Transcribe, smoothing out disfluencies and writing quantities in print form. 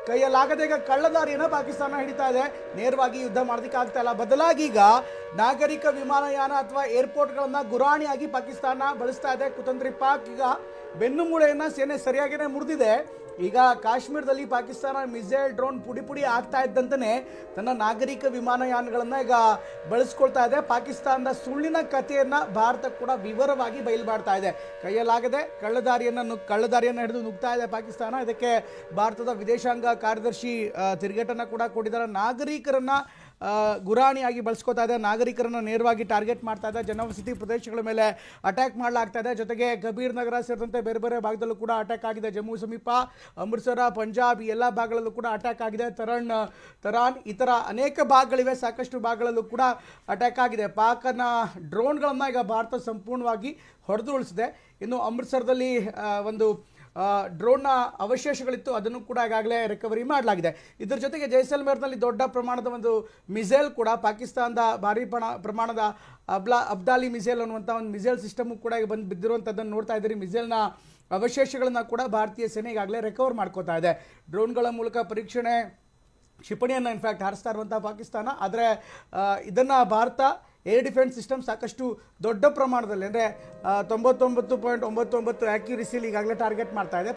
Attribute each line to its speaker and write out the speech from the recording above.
Speaker 1: ಕೈಯಲ್ಲಾಗದೆ ಈಗ ಕಳ್ಳದಾರಿಯನ್ನು ಪಾಕಿಸ್ತಾನ ಹಿಡಿತಾ ಇದೆ. ನೇರವಾಗಿ ಯುದ್ಧ ಮಾಡೋದಕ್ಕೆ ಆಗ್ತಾ ಇಲ್ಲ. ಬದಲಾಗಿ ಈಗ ನಾಗರಿಕ ವಿಮಾನಯಾನ ಅಥವಾ ಏರ್ಪೋರ್ಟ್ಗಳನ್ನು ಗುರಾಣಿಯಾಗಿ ಪಾಕಿಸ್ತಾನ ಬಳಸ್ತಾ ಇದೆ. ಕುತಂತ್ರಿ ಪಾಕ್ ಈಗ ಬೆನ್ನು ಮೂಳೆಯನ್ನು ಸೇನೆ ಸರಿಯಾಗಿಯೇ ಮುರಿದಿದೆ. ಈಗ ಕಾಶ್ಮೀರದಲ್ಲಿ ಪಾಕಿಸ್ತಾನ ಮಿಸೈಲ್ ಡ್ರೋನ್ ಪುಡಿ ಪುಡಿ ಆಗ್ತಾ ಇದ್ದಂತೆ ತನ್ನ ನಾಗರಿಕ ವಿಮಾನಯಾನಗಳನ್ನು ಈಗ ಬಳಸ್ಕೊಳ್ತಾ ಇದೆ. ಪಾಕಿಸ್ತಾನದ ಸುಳ್ಳಿನ ಕಥೆಯನ್ನು ಭಾರತ ಕೂಡ ವಿವರವಾಗಿ ಬಯಲು ಇದೆ. ಕೈಯಲ್ಲಾಗದೆ ಕಳ್ಳದಾರಿಯನ್ನು ಹಿಡಿದು ನುಗ್ತಾ ಇದೆ ಪಾಕಿಸ್ತಾನ. ಇದಕ್ಕೆ ಭಾರತದ ವಿದೇಶಾಂಗ ಕಾರ್ಯದರ್ಶಿ ತಿರುಗೇಟನ್ನು ಕೂಡ ಕೊಟ್ಟಿದ್ದಾರೆ. ನಾಗರಿಕರನ್ನ ಗುರಾಣಿಯಾಗಿ ಬಳಸ್ಕೊತಾ ಇದೆ. ನಾಗರಿಕರನ್ನು ನೇರವಾಗಿ ಟಾರ್ಗೆಟ್ ಮಾಡ್ತಾ ಇದೆ. ಜನವಸತಿ ಪ್ರದೇಶಗಳ ಮೇಲೆ ಅಟ್ಯಾಕ್ ಮಾಡಲಾಗ್ತಾ ಇದೆ. ಜೊತೆಗೆ ಕಬೀರ್ ನಗರ ಸೇರಿದಂತೆ ಬೇರೆ ಬೇರೆ ಭಾಗದಲ್ಲೂ ಕೂಡ ಅಟ್ಯಾಕ್ ಆಗಿದೆ. ಜಮ್ಮು ಸಮೀಪ, ಅಮೃತಸರ, ಪಂಜಾಬ್ ಈ ಎಲ್ಲ ಭಾಗಗಳಲ್ಲೂ ಕೂಡ ಅಟ್ಯಾಕ್ ಆಗಿದೆ. ತರಾನ್ ಈ ಥರ ಅನೇಕ ಭಾಗಗಳಿವೆ. ಸಾಕಷ್ಟು ಭಾಗಗಳಲ್ಲೂ ಕೂಡ ಅಟ್ಯಾಕ್ ಆಗಿದೆ. ಪಾಕನ ಡ್ರೋನ್ಗಳನ್ನು ಈಗ ಭಾರತ ಸಂಪೂರ್ಣವಾಗಿ ಹೊಡೆದು ಉಳಿಸಿದೆ. ಇನ್ನು ಅಮೃತಸರದಲ್ಲಿ ಒಂದು ಡ್ರೋನ್ನ ಅವಶೇಷಗಳಿತ್ತು, ಅದನ್ನು ಕೂಡ ಈಗಾಗಲೇ ರಿಕವರಿ ಮಾಡಲಾಗಿದೆ. ಇದರ ಜೊತೆಗೆ ಜೈಸಲ್ಮೇರ್ನಲ್ಲಿ ದೊಡ್ಡ ಪ್ರಮಾಣದ ಒಂದು ಮಿಸೈಲ್ ಕೂಡ ಪಾಕಿಸ್ತಾನದ ಭಾರಿ ಪ್ರಮಾಣದ ಅಬ್ದಾಲಿ ಮಿಸೈಲ್ ಅನ್ನುವಂಥ ಒಂದು ಮಿಸೈಲ್ ಸಿಸ್ಟಮು ಕೂಡ ಈಗ ಬಂದು ಬಿದ್ದಿರುವಂಥದ್ದನ್ನು ನೋಡ್ತಾ ಇದ್ದೀರಿ. ಮಿಸೈಲ್ನ ಅವಶೇಷಗಳನ್ನು ಕೂಡ ಭಾರತೀಯ ಸೇನೆ ಈಗಾಗಲೇ ರಿಕವರ್ ಮಾಡ್ಕೋತಾ ಇದೆ. ಡ್ರೋನ್ಗಳ ಮೂಲಕ ಕ್ಷಿಪಣಿಯನ್ನು ಇನ್ಫ್ಯಾಕ್ಟ್ ಹಾರಿಸ್ತಾ ಇರುವಂಥ ಪಾಕಿಸ್ತಾನ. ಆದರೆ ಇದನ್ನು ಭಾರತ ಏರ್ ಡಿಫೆನ್ಸ್ ಸಿಸ್ಟಮ್ ಸಾಕಷ್ಟು ದೊಡ್ಡ ಪ್ರಮಾಣದಲ್ಲಿ ಅಂದರೆ 99.99 ಆ್ಯಕ್ಯುರಿಸಿಯಲ್ಲಿ ಈಗಾಗಲೇ ಟಾರ್ಗೆಟ್ ಮಾಡ್ತಾ ಇದೆ.